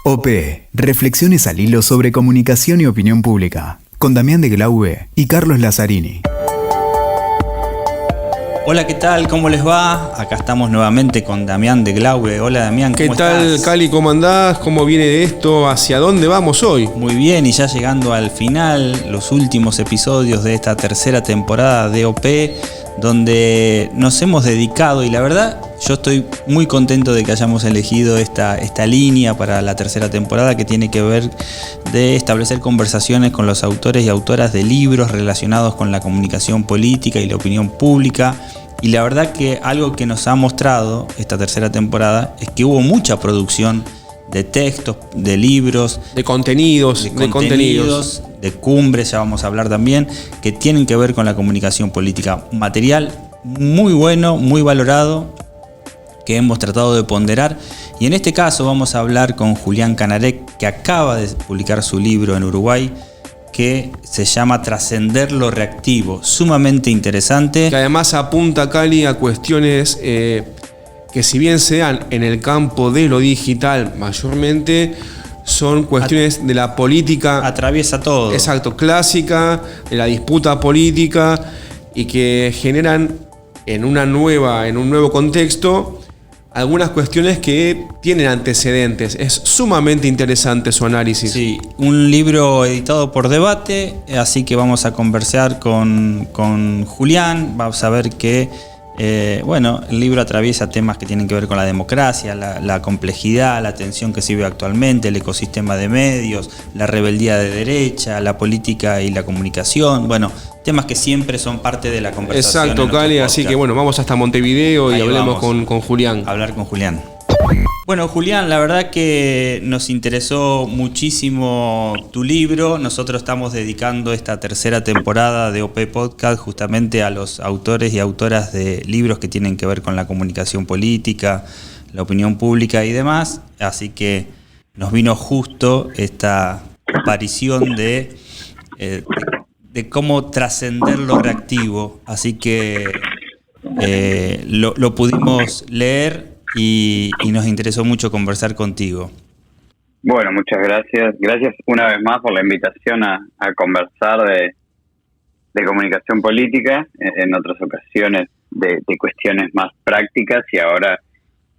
OP, reflexiones al hilo sobre comunicación y opinión pública, con Damián de Glaube y Carlos Lazzarini. Hola, ¿qué tal? ¿Cómo les va? Acá estamos nuevamente con Damián de Glaube. Hola, Damián, ¿cómo estás? ¿Qué tal, Cali? ¿Cómo andás? ¿Cómo viene esto? ¿Hacia dónde vamos hoy? Muy bien, y ya llegando al final, los últimos episodios de esta tercera temporada de OP, donde nos hemos dedicado, y la verdad, yo estoy muy contento de que hayamos elegido esta línea para la tercera temporada, que tiene que ver de establecer conversaciones con los autores y autoras de libros relacionados con la comunicación política y la opinión pública. Y la verdad que algo que nos ha mostrado esta tercera temporada es que hubo mucha producción de textos, de libros, de contenidos, de cumbres, ya vamos a hablar también, que tienen que ver con la comunicación política. Material muy bueno, muy valorado, que hemos tratado de ponderar. Y en este caso vamos a hablar con Julián Canarek, que acaba de publicar su libro en Uruguay, que se llama Trascender lo reactivo, sumamente interesante. Que además apunta, Cali, a cuestiones que si bien se dan en el campo de lo digital mayormente, son cuestiones de la política. Atraviesa todo. Exacto, clásica, de la disputa política, y que generan en un nuevo contexto algunas cuestiones que tienen antecedentes. Es sumamente interesante su análisis. Sí, un libro editado por Debate, así que vamos a conversar con Julián. Vamos a ver que el libro atraviesa temas que tienen que ver con la democracia, la complejidad, la tensión que se vive actualmente, el ecosistema de medios, la rebeldía de derecha, la política y la comunicación. Bueno, temas que siempre son parte de la conversación. Exacto, Cali, así que vamos hasta Montevideo y hablemos con Julián. Hablar con Julián. Bueno, Julián, la verdad que nos interesó muchísimo tu libro. Nosotros estamos dedicando esta tercera temporada de OP Podcast justamente a los autores y autoras de libros que tienen que ver con la comunicación política, la opinión pública y demás. Así que nos vino justo esta aparición de cómo trascender lo reactivo. Así que lo pudimos leer. Y nos interesó mucho conversar contigo. Bueno, muchas gracias. Gracias una vez más por la invitación a conversar de comunicación política, en otras ocasiones de cuestiones más prácticas y ahora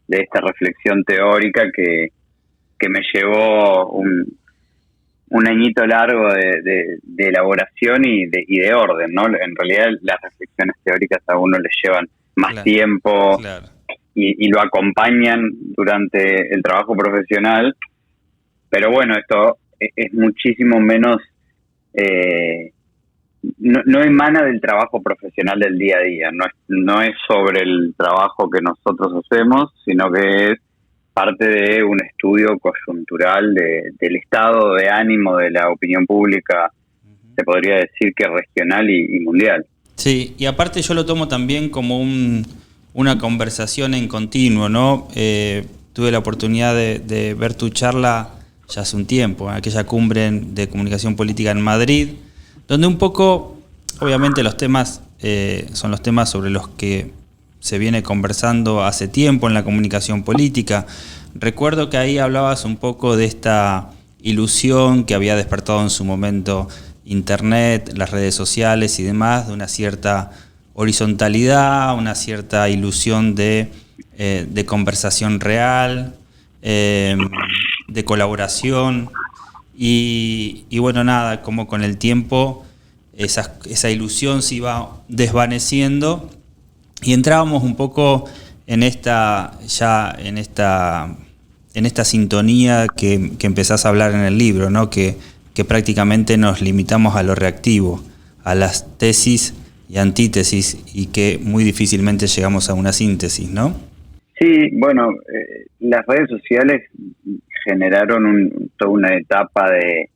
de esta reflexión teórica que me llevó un añito largo de elaboración y de orden, ¿no? En realidad las reflexiones teóricas a uno le llevan más tiempo. Claro. Y lo acompañan durante el trabajo profesional, pero bueno, esto es muchísimo menos, no emana del trabajo profesional del día a día, no es sobre el trabajo que nosotros hacemos, sino que es parte de un estudio coyuntural del estado de ánimo de la opinión pública, se podría decir que regional y mundial. Sí, y aparte yo lo tomo también como una conversación en continuo, ¿no? Tuve la oportunidad de ver tu charla ya hace un tiempo, en aquella cumbre de comunicación política en Madrid, donde un poco, obviamente los temas son los temas sobre los que se viene conversando hace tiempo en la comunicación política. Recuerdo que ahí hablabas un poco de esta ilusión que había despertado en su momento Internet, las redes sociales y demás, de una cierta horizontalidad, una cierta ilusión de conversación real, de colaboración y bueno, nada, como con el tiempo esa ilusión se iba desvaneciendo y entrábamos un poco en esta sintonía que empezás a hablar en el libro, ¿no? Que prácticamente nos limitamos a lo reactivo, a las tesis y antítesis, y que muy difícilmente llegamos a una síntesis, ¿no? Sí, bueno, las redes sociales generaron toda una etapa de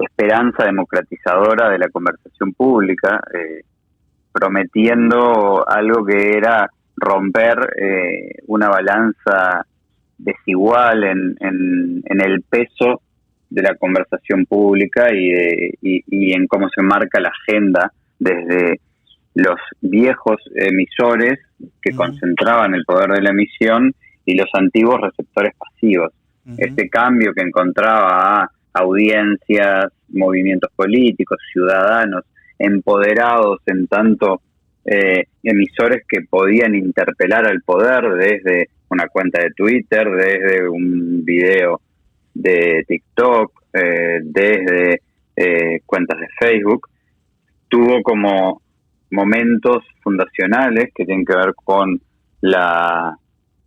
esperanza democratizadora de la conversación pública, prometiendo algo que era romper una balanza desigual en el peso de la conversación pública y en cómo se marca la agenda desde los viejos emisores que concentraban el poder de la emisión y los antiguos receptores pasivos. Este cambio que encontraba a audiencias, movimientos políticos, ciudadanos empoderados en tanto emisores que podían interpelar al poder desde una cuenta de Twitter, desde un video de TikTok, desde cuentas de Facebook, tuvo como momentos fundacionales que tienen que ver con la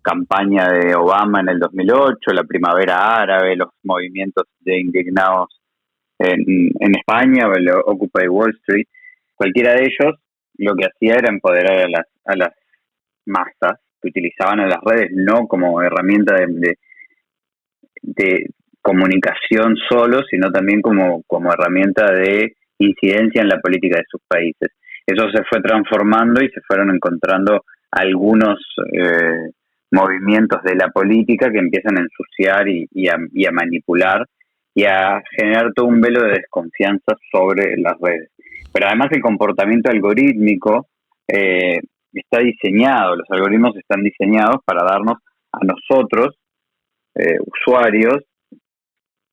campaña de Obama en el 2008, la primavera árabe, los movimientos de indignados en España, o el Occupy Wall Street. Cualquiera de ellos lo que hacía era empoderar a las masas que utilizaban a las redes no como herramienta de comunicación solo, sino también como herramienta de incidencia en la política de sus países. Eso se fue transformando y se fueron encontrando algunos movimientos de la política que empiezan a ensuciar y a manipular y a generar todo un velo de desconfianza sobre las redes. Pero además el comportamiento algorítmico está diseñado, los algoritmos están diseñados para darnos a nosotros, usuarios,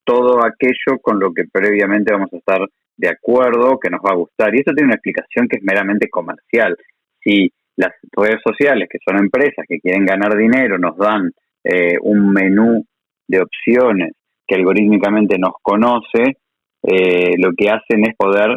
todo aquello con lo que previamente vamos a estar de acuerdo, que nos va a gustar. Y esto tiene una explicación que es meramente comercial. Si las redes sociales, que son empresas que quieren ganar dinero, nos dan un menú de opciones que algorítmicamente nos conoce, lo que hacen es poder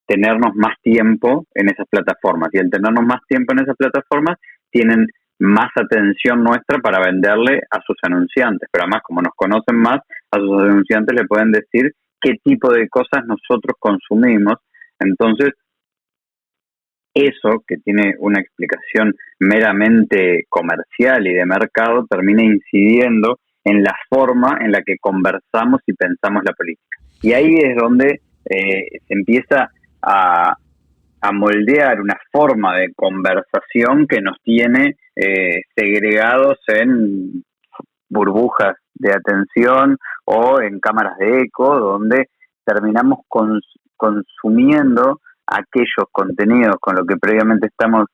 tenernos más tiempo en esas plataformas. Y al tenernos más tiempo en esas plataformas, tienen más atención nuestra para venderle a sus anunciantes. Pero además, como nos conocen más, a sus anunciantes le pueden decir qué tipo de cosas nosotros consumimos. Entonces, eso, que tiene una explicación meramente comercial y de mercado, termina incidiendo en la forma en la que conversamos y pensamos la política. Y ahí es donde se empieza a moldear una forma de conversación que nos tiene segregados en burbujas de atención o en cámaras de eco, donde terminamos consumiendo aquellos contenidos con los que previamente estamos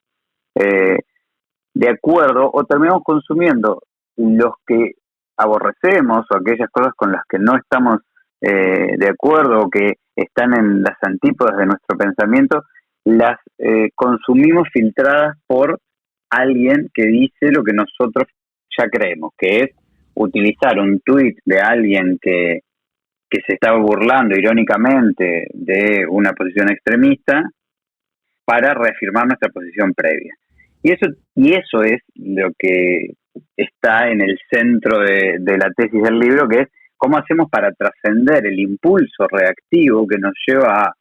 de acuerdo, o terminamos consumiendo los que aborrecemos o aquellas cosas con las que no estamos de acuerdo o que están en las antípodas de nuestro pensamiento, las consumimos filtradas por alguien que dice lo que nosotros ya creemos, que es utilizar un tuit de alguien que se está burlando irónicamente de una posición extremista para reafirmar nuestra posición previa. Y eso es lo que está en el centro de la tesis del libro, que es cómo hacemos para trascender el impulso reactivo que nos lleva a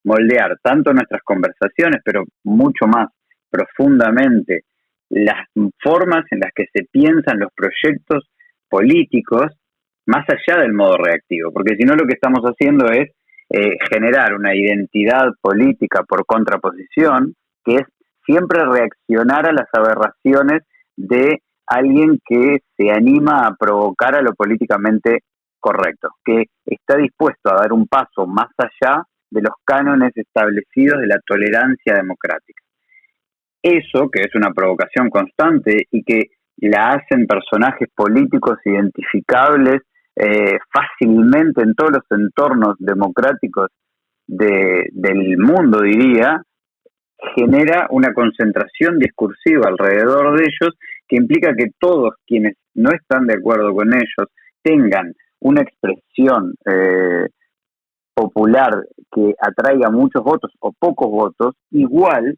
moldear tanto nuestras conversaciones, pero mucho más profundamente las formas en las que se piensan los proyectos políticos, más allá del modo reactivo, porque si no lo que estamos haciendo es generar una identidad política por contraposición, que es siempre reaccionar a las aberraciones de alguien que se anima a provocar a lo políticamente correcto, que está dispuesto a dar un paso más allá de los cánones establecidos de la tolerancia democrática. Eso, que es una provocación constante y que la hacen personajes políticos identificables fácilmente en todos los entornos democráticos del mundo, diría, genera una concentración discursiva alrededor de ellos que implica que todos quienes no están de acuerdo con ellos tengan una expresión popular que atraiga muchos votos o pocos votos, igual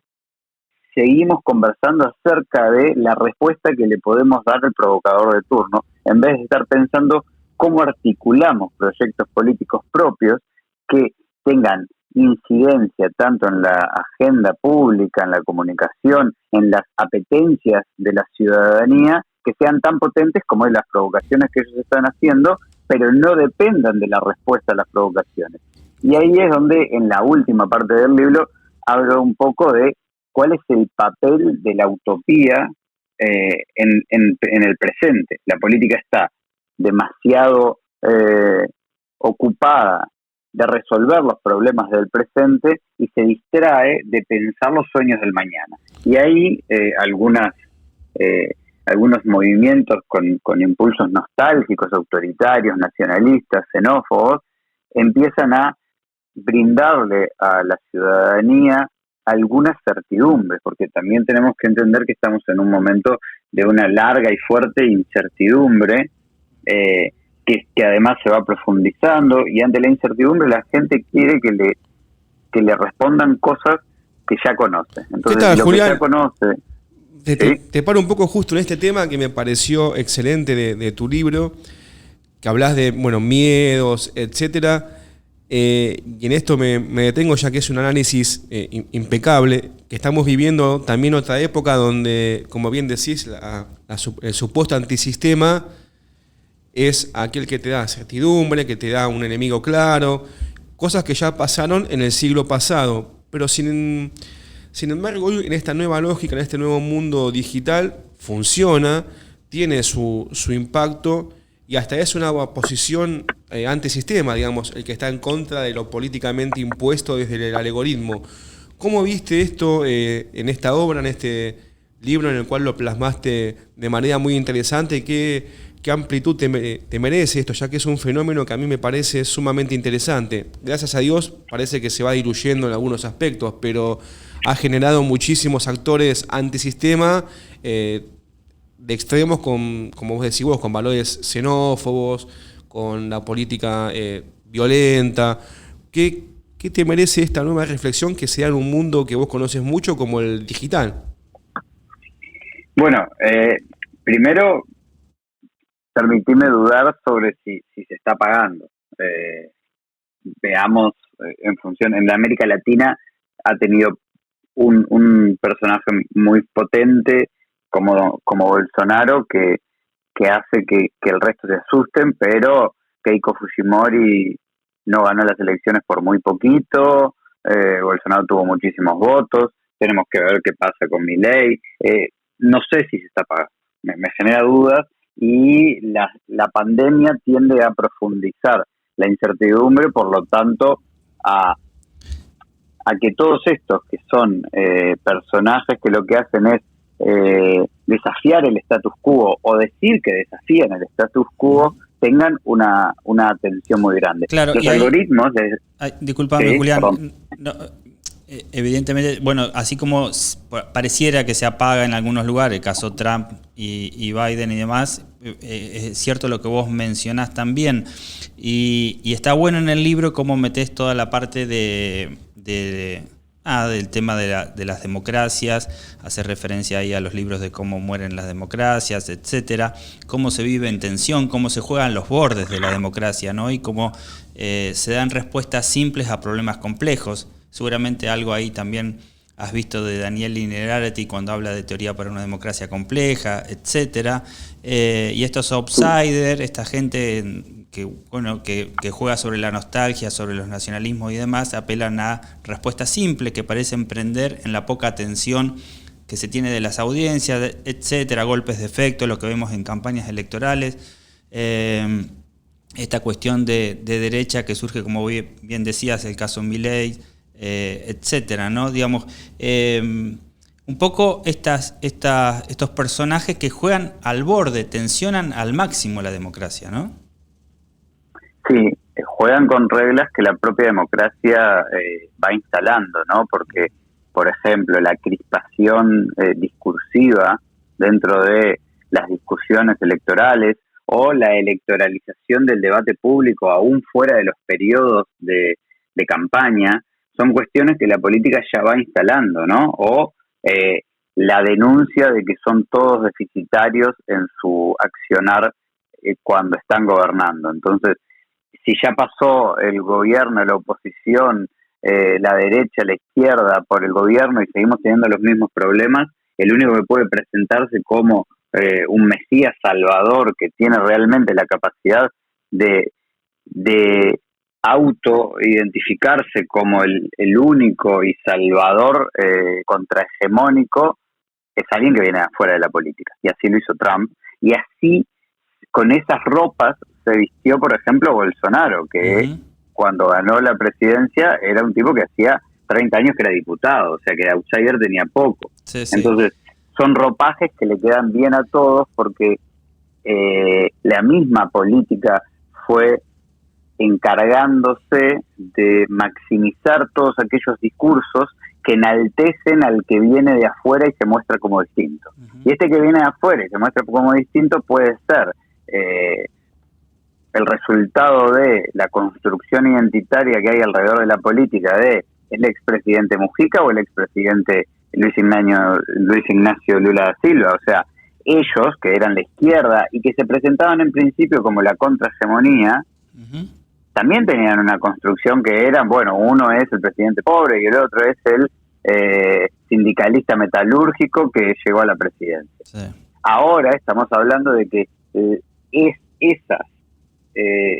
seguimos conversando acerca de la respuesta que le podemos dar al provocador de turno, en vez de estar pensando cómo articulamos proyectos políticos propios que tengan incidencia tanto en la agenda pública, en la comunicación, en las apetencias de la ciudadanía, que sean tan potentes como las provocaciones que ellos están haciendo, pero no dependan de la respuesta a las provocaciones. Y ahí es donde, en la última parte del libro, hablo un poco de cuál es el papel de la utopía en el presente. La política está demasiado ocupada de resolver los problemas del presente y se distrae de pensar los sueños del mañana. Y ahí algunas algunos movimientos con impulsos nostálgicos, autoritarios, nacionalistas, xenófobos, empiezan a brindarle a la ciudadanía algunas certidumbres, porque también tenemos que entender que estamos en un momento de una larga y fuerte incertidumbre, que además se va profundizando, y ante la incertidumbre la gente quiere que le respondan cosas que ya conoce. Entonces, ¿qué tal, lo Julián? que ya conoce... Te paro un poco justo en este tema que me pareció excelente de tu libro, que hablas de miedos, etcétera. Y en esto me detengo, ya que es un análisis impecable, que estamos viviendo también otra época donde, como bien decís, el supuesto antisistema es aquel que te da certidumbre, que te da un enemigo claro, cosas que ya pasaron en el siglo pasado, pero sin embargo, hoy en esta nueva lógica, en este nuevo mundo digital, funciona, tiene su impacto y hasta es una posición antisistema, digamos, el que está en contra de lo políticamente impuesto desde el algoritmo. ¿Cómo viste esto en esta obra, en este libro en el cual lo plasmaste de manera muy interesante? ¿Qué amplitud te merece esto, ya que es un fenómeno que a mí me parece sumamente interesante? Gracias a Dios parece que se va diluyendo en algunos aspectos, pero ha generado muchísimos actores antisistema de extremos, como vos decís vos, con valores xenófobos, con la política violenta. ¿Qué te merece esta nueva reflexión que se da en un mundo que vos conoces mucho como el digital? Bueno, primero, permitime dudar sobre si se está pagando. Veamos, en función, en la América Latina ha tenido un personaje muy potente como Bolsonaro que hace que el resto se asusten, pero Keiko Fujimori no ganó las elecciones por muy poquito, Bolsonaro tuvo muchísimos votos, tenemos que ver qué pasa con Milei, no sé si se está pagando, me genera dudas, y la pandemia tiende a profundizar la incertidumbre, por lo tanto a que todos estos que son personajes que lo que hacen es desafiar el status quo o decir que desafían el status quo tengan una atención muy grande. Claro, los algoritmos... disculpame, sí, Julián. No, evidentemente, así como pareciera que se apaga en algunos lugares, el caso Trump y Biden y demás, es cierto lo que vos mencionás también. Y está bueno en el libro cómo metés toda la parte del tema de las democracias, hace referencia ahí a los libros de cómo mueren las democracias, etcétera, cómo se vive en tensión, cómo se juegan los bordes de la democracia, ¿no? Y cómo se dan respuestas simples a problemas complejos. Seguramente algo ahí también has visto de Daniel Innerarity cuando habla de teoría para una democracia compleja, etcétera. Y estos outsiders, esta gente que juega sobre la nostalgia, sobre los nacionalismos y demás, apelan a respuestas simples que parecen prender en la poca atención que se tiene de las audiencias, etcétera, golpes de efecto, lo que vemos en campañas electorales. Esta cuestión de derecha que surge, como bien decías, el caso Milei, etcétera, ¿no? Digamos, un poco estos personajes que juegan al borde, tensionan al máximo la democracia, ¿no? Sí, juegan con reglas que la propia democracia va instalando, ¿no? Porque, por ejemplo, la crispación discursiva dentro de las discusiones electorales o la electoralización del debate público aún fuera de los periodos de campaña, son cuestiones que la política ya va instalando, ¿no? O la denuncia de que son todos deficitarios en su accionar cuando están gobernando. Entonces, si ya pasó el gobierno, la oposición, la derecha, la izquierda por el gobierno y seguimos teniendo los mismos problemas, el único que puede presentarse como un mesías salvador que tiene realmente la capacidad de auto-identificarse como el único y salvador contrahegemónico, es alguien que viene de afuera de la política. Y así lo hizo Trump. Y así, con esas ropas, se vistió, por ejemplo, Bolsonaro, que cuando ganó la presidencia era un tipo que hacía 30 años que era diputado, o sea que de outsider tenía poco. Sí, sí. Entonces, son ropajes que le quedan bien a todos porque la misma política fue encargándose de maximizar todos aquellos discursos que enaltecen al que viene de afuera y se muestra como distinto. Y este que viene de afuera y se muestra como distinto puede ser el resultado de la construcción identitaria que hay alrededor de la política de el expresidente Mujica o el expresidente Luis Ignacio Lula da Silva. O sea, ellos que eran la izquierda y que se presentaban en principio como la contrahegemonía, también tenían una construcción que eran, bueno, uno es el presidente pobre y el otro es el sindicalista metalúrgico que llegó a la presidencia. Sí. Ahora estamos hablando de que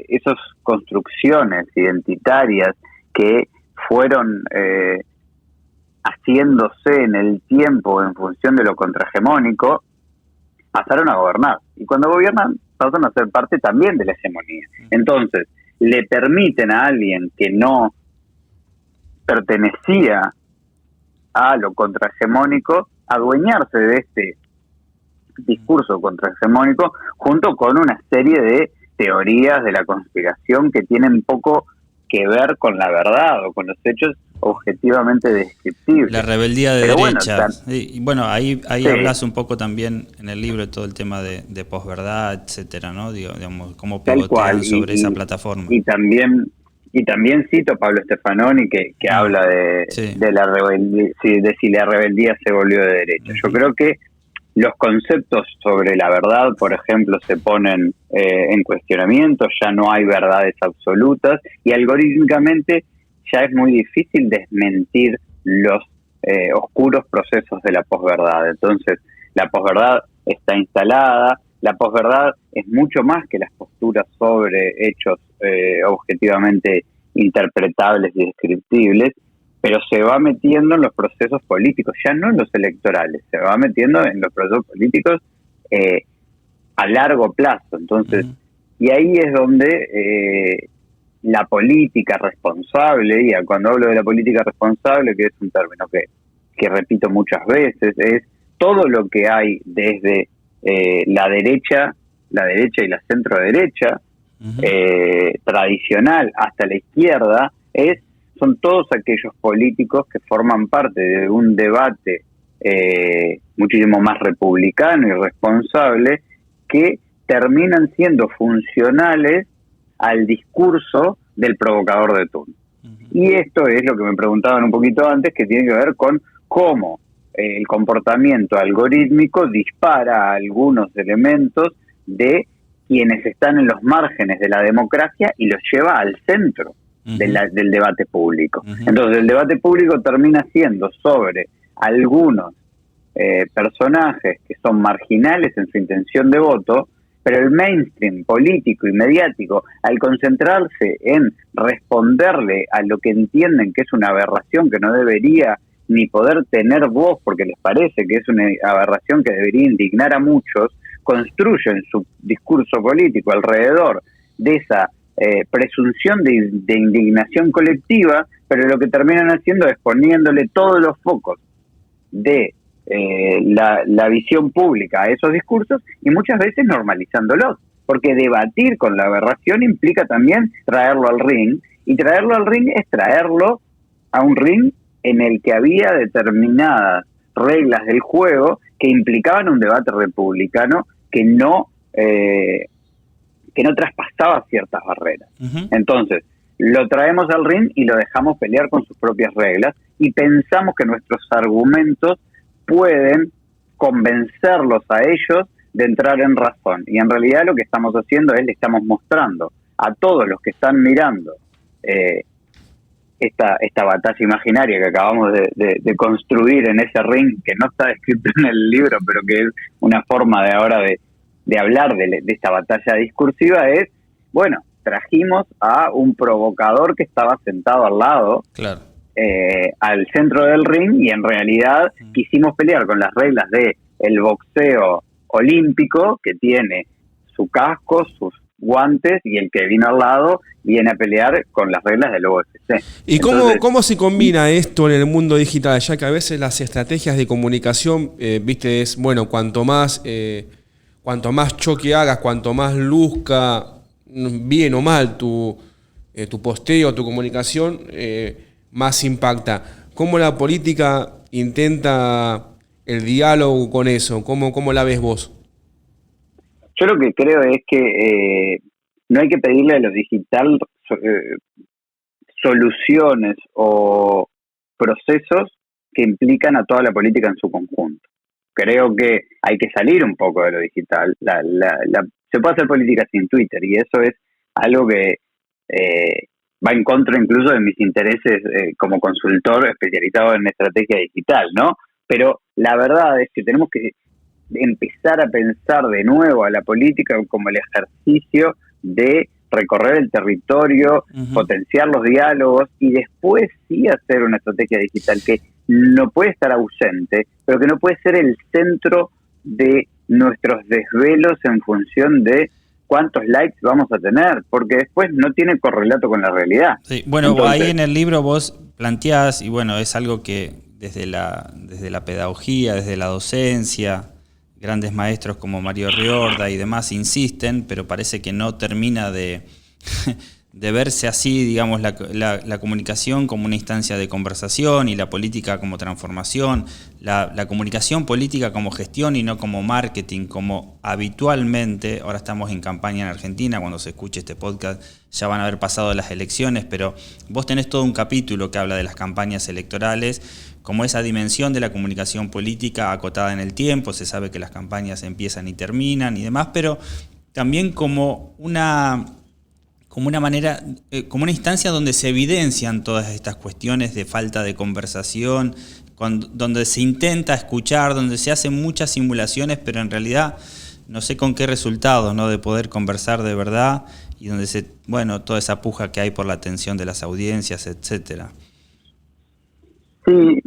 esas construcciones identitarias que fueron haciéndose en el tiempo en función de lo contrahegemónico, pasaron a gobernar. Y cuando gobiernan, pasan a ser parte también de la hegemonía. Entonces, le permiten a alguien que no pertenecía a lo contrahegemónico adueñarse de este discurso contrahegemónico junto con una serie de teorías de la conspiración que tienen poco que ver con la verdad o con los hechos objetivamente descriptibles. La rebeldía de derecha. Y bueno, ahí sí. Hablas un poco también en el libro de todo el tema de posverdad, etcétera, ¿no? Digamos, cómo pivotean sobre esa plataforma. Y también cito a Pablo Stefanoni que habla de la rebeldía, de si la rebeldía se volvió de derecha. Yo creo que los conceptos sobre la verdad, por ejemplo, se ponen en cuestionamiento, ya no hay verdades absolutas y algorítmicamente ya es muy difícil desmentir los oscuros procesos de la posverdad. Entonces, la posverdad está instalada, la posverdad es mucho más que las posturas sobre hechos objetivamente interpretables y descriptibles, pero se va metiendo en los procesos políticos, ya no en los electorales, se va metiendo en los procesos políticos a largo plazo. Entonces, y ahí es donde la política responsable, y cuando hablo de la política responsable, que es un término que repito muchas veces, es todo lo que hay desde la derecha y la centro derecha, tradicional hasta la izquierda, son todos aquellos políticos que forman parte de un debate muchísimo más republicano y responsable, que terminan siendo funcionales al discurso del provocador de turno. Y esto es lo que me preguntaban un poquito antes, que tiene que ver con cómo el comportamiento algorítmico dispara algunos elementos de quienes están en los márgenes de la democracia y los lleva al centro del debate público. Entonces el debate público termina siendo sobre algunos personajes que son marginales en su intención de voto, pero el mainstream político y mediático, al concentrarse en responderle a lo que entienden que es una aberración que no debería ni poder tener voz porque les parece que es una aberración que debería indignar a muchos, construyen su discurso político alrededor de esa presunción de indignación colectiva, pero lo que terminan haciendo es poniéndole todos los focos de la visión pública a esos discursos y muchas veces normalizándolos, porque debatir con la aberración implica también traerlo al ring, y traerlo al ring es traerlo a un ring en el que había determinadas reglas del juego que implicaban un debate republicano que no traspasaba ciertas barreras. Entonces, lo traemos al ring y lo dejamos pelear con sus propias reglas y pensamos que nuestros argumentos pueden convencerlos a ellos de entrar en razón. Y en realidad lo que estamos haciendo es le estamos mostrando a todos los que están mirando esta batalla imaginaria que acabamos de construir en ese ring, que no está descrito en el libro, pero que es una forma de ahora de hablar de esta batalla discursiva, es, bueno, trajimos a un provocador que estaba sentado al lado, claro, al centro del ring, y en realidad quisimos pelear con las reglas de el boxeo olímpico, que tiene su casco, sus guantes y el que vino al lado viene a pelear con las reglas del OSCE. ¿Y Entonces, cómo se combina esto en el mundo digital? Ya que a veces las estrategias de comunicación, viste, es, bueno, cuanto más choque hagas, cuanto más luzca, bien o mal, tu posteo, tu comunicación, más impacta. ¿Cómo la política intenta el diálogo con eso? ¿Cómo la ves vos? yo lo que creo es que no hay que pedirle a lo digital soluciones o procesos que implican a toda la política en su conjunto. Creo que hay que salir un poco de lo digital. Se puede hacer política sin Twitter y eso es algo que va en contra incluso de mis intereses como consultor especializado en estrategia digital, ¿no? Pero la verdad es que tenemos que empezar a pensar de nuevo a la política como el ejercicio de recorrer el territorio, potenciar los diálogos y después sí hacer una estrategia digital que no puede estar ausente, pero que no puede ser el centro de nuestros desvelos en función de cuántos likes vamos a tener, porque después no tiene correlato con la realidad. Sí, bueno, Entonces, ahí en el libro vos planteás, y bueno, es algo que desde la pedagogía, desde la docencia, grandes maestros como Mario Riorda y demás insisten, pero parece que no termina de verse así, digamos, la comunicación como una instancia de conversación y la política como transformación, la comunicación política como gestión y no como marketing, como habitualmente. Ahora estamos en campaña en Argentina, cuando se escuche este podcast ya van a haber pasado las elecciones, pero vos tenés todo un capítulo que habla de las campañas electorales, como esa dimensión de la comunicación política acotada en el tiempo. Se sabe que las campañas empiezan y terminan y demás, pero también como una manera, como una instancia donde se evidencian todas estas cuestiones de falta de conversación, donde se intenta escuchar, donde se hacen muchas simulaciones, pero en realidad no sé con qué resultados, ¿no? De poder conversar de verdad y donde toda esa puja que hay por la atención de las audiencias, etcétera. sí,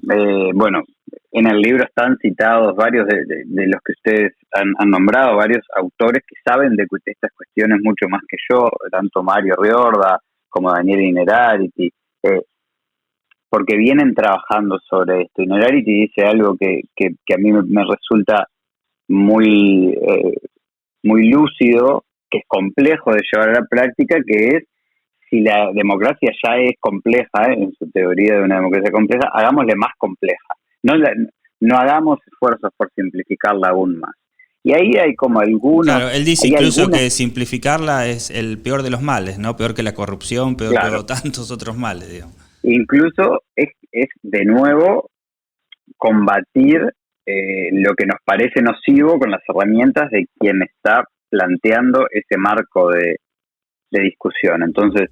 bueno, en el libro están citados varios de los que ustedes han nombrado, varios autores que saben de estas cuestiones mucho más que yo, tanto Mario Riorda como Daniel Innerarity, porque vienen trabajando sobre esto. Innerarity dice algo que a mí me resulta muy, muy lúcido, que es complejo de llevar a la práctica, que es: si la democracia ya es compleja, en su teoría de una democracia compleja, hagámosle más compleja. No hagamos esfuerzos por simplificarla aún más. Y ahí hay como algunos... Claro, él dice incluso que simplificarla es el peor de los males, ¿no? Peor que la corrupción, peor que tantos otros males, digamos. Incluso es de nuevo combatir lo que nos parece nocivo con las herramientas de quien está planteando ese marco de discusión. Entonces,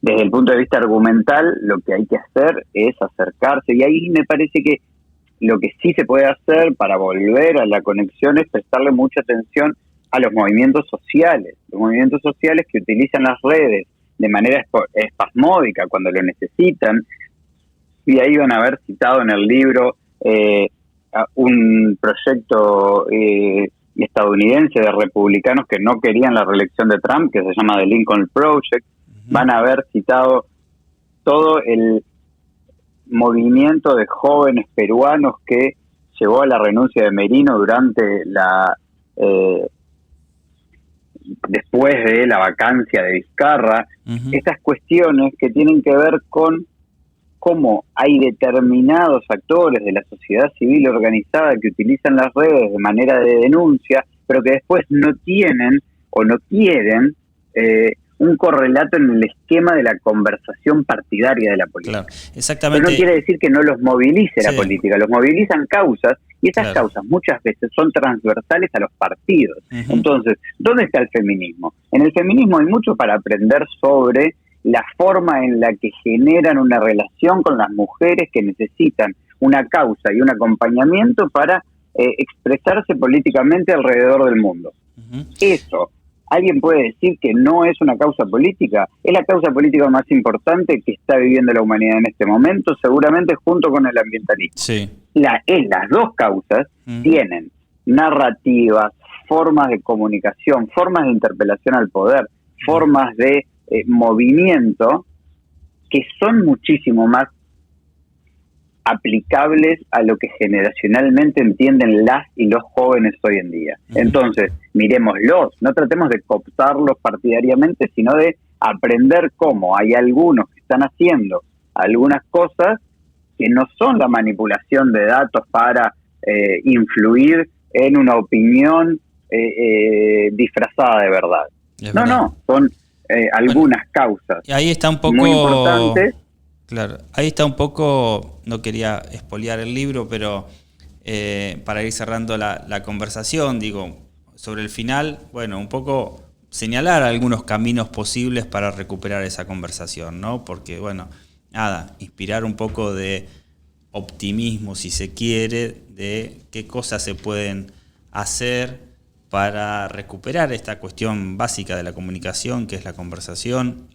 desde el punto de vista argumental, lo que hay que hacer es acercarse, y ahí me parece que lo que sí se puede hacer para volver a la conexión es prestarle mucha atención a los movimientos sociales que utilizan las redes de manera espasmódica cuando lo necesitan, y ahí van a haber citado en el libro un proyecto estadounidense de republicanos que no querían la reelección de Trump, que se llama The Lincoln Project. Van a haber citado todo el movimiento de jóvenes peruanos que llevó a la renuncia de Merino durante después de la vacancia de Vizcarra. Estas cuestiones que tienen que ver con cómo hay determinados actores de la sociedad civil organizada que utilizan las redes de manera de denuncia, pero que después no tienen o no quieren un correlato en el esquema de la conversación partidaria de la política. Claro, exactamente. Pero no quiere decir que no los movilice la política, los movilizan causas, y esas causas muchas veces son transversales a los partidos. Entonces, ¿dónde está el feminismo? En el feminismo hay mucho para aprender sobre la forma en la que generan una relación con las mujeres que necesitan una causa y un acompañamiento para expresarse políticamente alrededor del mundo. Eso, ¿alguien puede decir que no es una causa política? Es la causa política más importante que está viviendo la humanidad en este momento, seguramente junto con el ambientalismo. Sí. Las dos causas tienen narrativas, formas de comunicación, formas de interpelación al poder, formas de movimiento que son muchísimo más aplicables a lo que generacionalmente entienden las y los jóvenes hoy en día. Entonces, miremoslos, no tratemos de cooptarlos partidariamente, sino de aprender cómo hay algunos que están haciendo algunas cosas que no son la manipulación de datos para influir en una opinión disfrazada de verdad. No, son algunas causas y ahí está un poco muy importantes. Claro, ahí está un poco, no quería espolear el libro, pero para ir cerrando la conversación, digo, sobre el final, bueno, un poco señalar algunos caminos posibles para recuperar esa conversación, ¿no? Porque, bueno, nada, inspirar un poco de optimismo, si se quiere, de qué cosas se pueden hacer para recuperar esta cuestión básica de la comunicación, que es la conversación,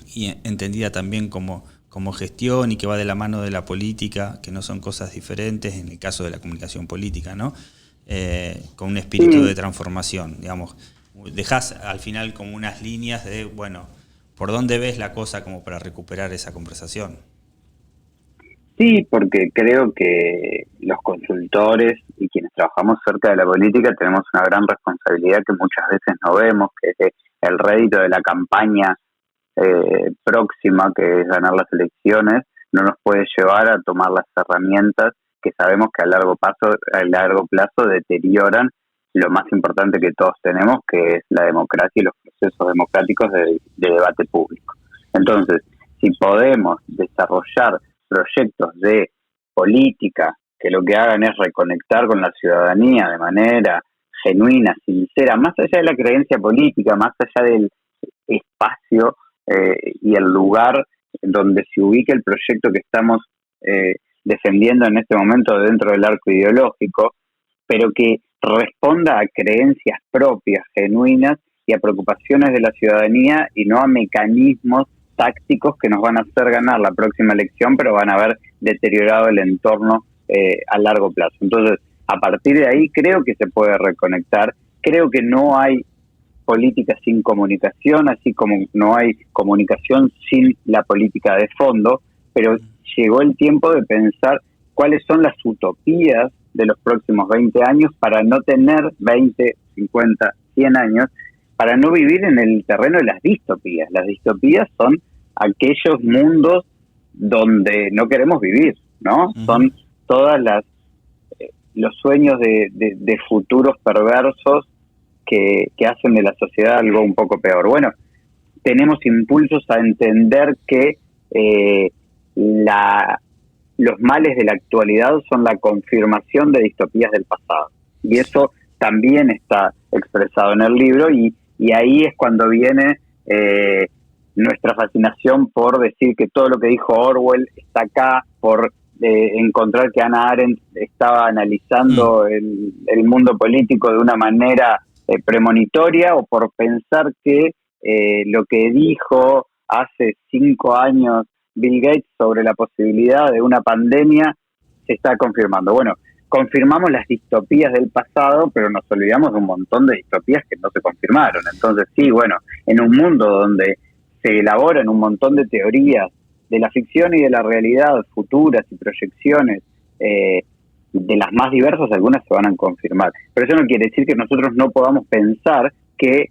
y entendida también como gestión y que va de la mano de la política, que no son cosas diferentes en el caso de la comunicación política, ¿no? Con un espíritu de transformación, digamos. Dejás al final como unas líneas de, bueno, ¿por dónde ves la cosa como para recuperar esa conversación? Sí, porque creo que los consultores y quienes trabajamos cerca de la política tenemos una gran responsabilidad que muchas veces no vemos, que es el rédito de la campaña próxima, que es ganar las elecciones, no nos puede llevar a tomar las herramientas que sabemos que a largo plazo deterioran lo más importante que todos tenemos, que es la democracia y los procesos democráticos de debate público. Entonces, si podemos desarrollar proyectos de política que lo que hagan es reconectar con la ciudadanía de manera genuina, sincera, más allá de la creencia política, más allá del espacio y el lugar donde se ubique el proyecto que estamos defendiendo en este momento dentro del arco ideológico, pero que responda a creencias propias, genuinas y a preocupaciones de la ciudadanía y no a mecanismos tácticos que nos van a hacer ganar la próxima elección, pero van a haber deteriorado el entorno a largo plazo. Entonces, a partir de ahí creo que se puede reconectar, creo que no hay política sin comunicación, así como no hay comunicación sin la política de fondo, pero llegó el tiempo de pensar cuáles son las utopías de los próximos 20 años para no tener 20, 50, 100 años, para no vivir en el terreno de las distopías. Las distopías son aquellos mundos donde no queremos vivir, ¿no? Uh-huh. Son todas los sueños de futuros perversos que hacen de la sociedad algo un poco peor. Bueno, tenemos impulsos a entender que los males de la actualidad son la confirmación de distopías del pasado. Y eso también está expresado en el libro y ahí es cuando viene nuestra fascinación por decir que todo lo que dijo Orwell está acá, por encontrar que Hannah Arendt estaba analizando el mundo político de una manera premonitoria, o por pensar que lo que dijo hace 5 años Bill Gates sobre la posibilidad de una pandemia se está confirmando. Bueno, confirmamos las distopías del pasado, pero nos olvidamos de un montón de distopías que no se confirmaron. Entonces, sí, bueno, en un mundo donde se elaboran un montón de teorías de la ficción y de la realidad, futuras y proyecciones de las más diversas, algunas se van a confirmar. Pero eso no quiere decir que nosotros no podamos pensar que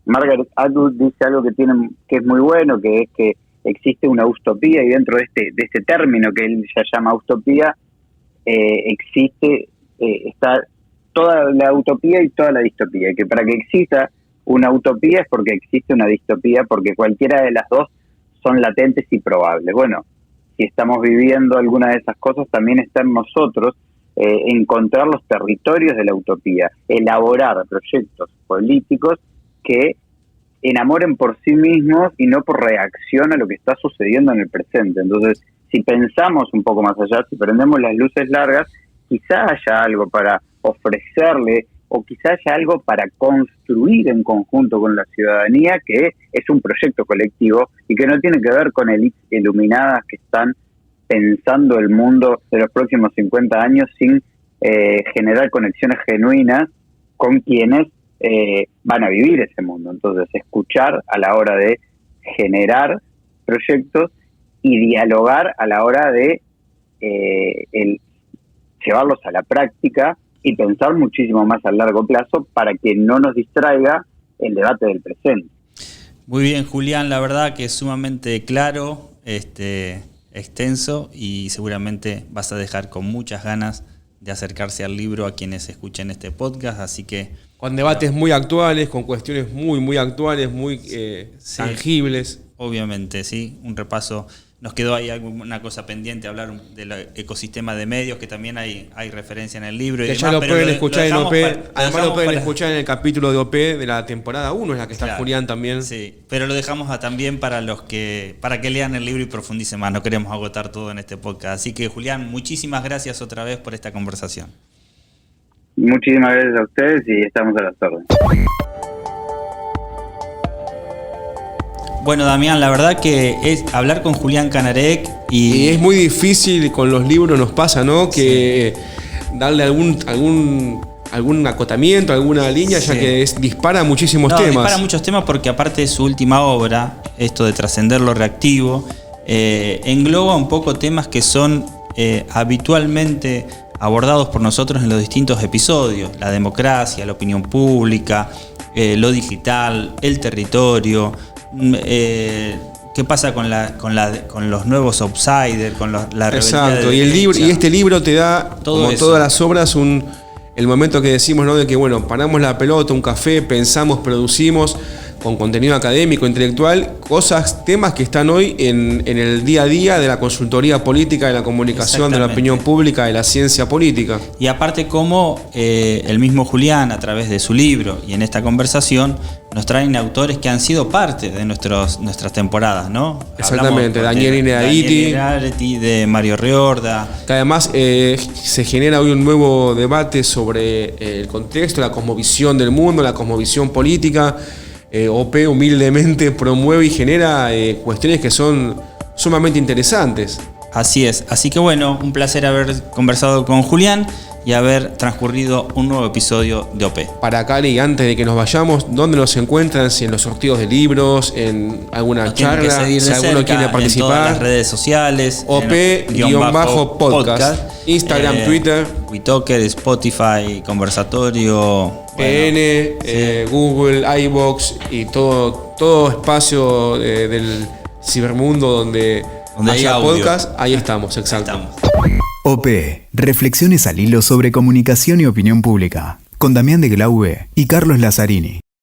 Margaret Atwood dice algo que es muy bueno, que es que existe una utopía, y dentro de este término que él ya llama utopía, está toda la utopía y toda la distopía, y que para que exista una utopía es porque existe una distopía, porque cualquiera de las dos son latentes y probables. Bueno, si estamos viviendo alguna de esas cosas, también está en nosotros encontrar los territorios de la utopía, elaborar proyectos políticos que enamoren por sí mismos y no por reacción a lo que está sucediendo en el presente. Entonces, si pensamos un poco más allá, si prendemos las luces largas, quizá haya algo para ofrecerle, o quizá haya algo para construir en conjunto con la ciudadanía, que es un proyecto colectivo y que no tiene que ver con élites iluminadas que están pensando el mundo de los próximos 50 años sin generar conexiones genuinas con quienes van a vivir ese mundo. Entonces, escuchar a la hora de generar proyectos y dialogar a la hora de llevarlos a la práctica y pensar muchísimo más a largo plazo para que no nos distraiga el debate del presente. Muy bien, Julián, la verdad que es sumamente claro, extenso, y seguramente vas a dejar con muchas ganas de acercarse al libro a quienes escuchen este podcast, así que... Con debates muy actuales, con cuestiones muy actuales, muy tangibles. Obviamente, sí, un repaso. Nos quedó ahí alguna cosa pendiente, hablar del ecosistema de medios, que también hay referencia en el libro. Y que demás, ya lo pueden escuchar en OP. Además lo pueden escuchar en el capítulo de OP de la temporada 1, en la que está Julián también. Sí, pero lo dejamos también para que lean el libro y profundicen más. No queremos agotar todo en este podcast. Así que, Julián, muchísimas gracias otra vez por esta conversación. Muchísimas gracias a ustedes y estamos a las órdenes. Bueno, Damián, la verdad que es hablar con Julián Canarek y es muy difícil con los libros, nos pasa, ¿no? Que darle algún acotamiento, alguna línea, ya que dispara muchísimos temas. Dispara muchos temas porque aparte de su última obra, esto de trascender lo reactivo, engloba un poco temas que son habitualmente abordados por nosotros en los distintos episodios: la democracia, la opinión pública, lo digital, el territorio. ¿Qué pasa con los nuevos outsiders, con la rebeldía? Exacto, y este libro te da, como todas las obras, el momento que decimos, ¿no? De que bueno, paramos la pelota, un café, pensamos, producimos con contenido académico, intelectual, temas que están hoy en el día a día de la consultoría política, de la comunicación, de la opinión pública, de la ciencia política. Y aparte cómo el mismo Julián, a través de su libro y en esta conversación, nos traen autores que han sido parte de nuestras temporadas, ¿no? Exactamente, Daniel Innerarity, de Mario Riorda. Que además se genera hoy un nuevo debate sobre el contexto, la cosmovisión del mundo, la cosmovisión política. OP humildemente promueve y genera cuestiones que son sumamente interesantes. Así es, así que bueno, un placer haber conversado con Julián y haber transcurrido un nuevo episodio de OP. Para Cali, antes de que nos vayamos, ¿dónde nos encuentran? Si en los sorteos de libros, en alguna charla, si alguno quiere participar. En todas las redes sociales. OP-podcast, Instagram, Twitter, WeTalker, Spotify, Conversatorio, Google, iVoox y todo espacio del cibermundo donde haya podcast, ahí estamos, exacto. OP, reflexiones al hilo sobre comunicación y opinión pública, con Damián de Glaube y Carlos Lazzarini.